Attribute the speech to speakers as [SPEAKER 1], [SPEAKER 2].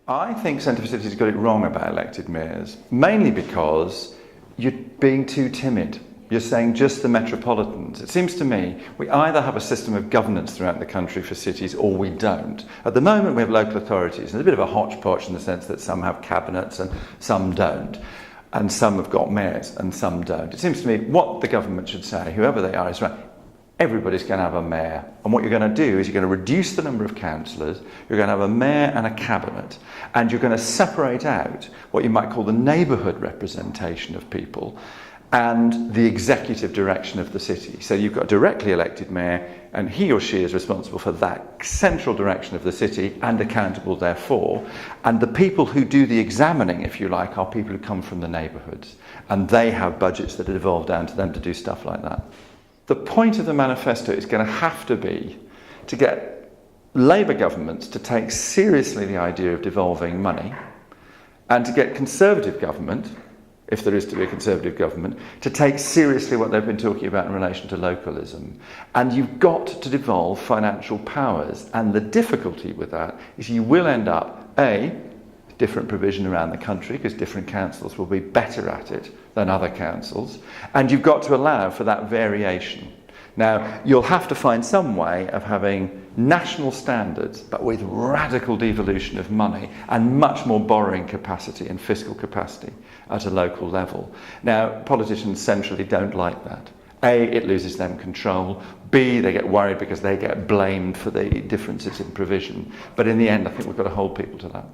[SPEAKER 1] I think Centre for Cities got it wrong about elected mayors, mainly because you're being too timid. You're saying just the metropolitans. It seems to me we either have a system of governance throughout the country for cities or we don't. At the moment we have local authorities, and there's a bit of a hodgepodge in the sense that some have cabinets and some don't. And some have got mayors and some don't. It seems to me what the government should say, whoever they are, is right. Everybody's going to have a mayor, and what you're going to do is you're going to reduce the number of councillors, you're going to have a mayor and a cabinet, and you're going to separate out what you might call the neighbourhood representation of people and the executive direction of the city. So you've got a directly elected mayor, and he or she is responsible for that central direction of the city and accountable therefore. And the people who do the examining, if you like, are people who come from the neighbourhoods, and they have budgets that devolve down to them to do stuff like that. The point of the manifesto is going to have to be to get Labour governments to take seriously the idea of devolving money, and to get Conservative government, if there is to be a Conservative government, to take seriously what they've been talking about in relation to localism. And you've got to devolve financial powers, and the difficulty with that is you will end up, A, different provision around the country because different councils will be better at it than other councils, and you've got to allow for that variation. Now, you'll have to find some way of having national standards but with radical devolution of money and much more borrowing capacity and fiscal capacity at a local level. Now, politicians centrally don't like that. A, it loses them control. B, they get worried because they get blamed for the differences in provision. But in the end, I think we've got to hold people to that.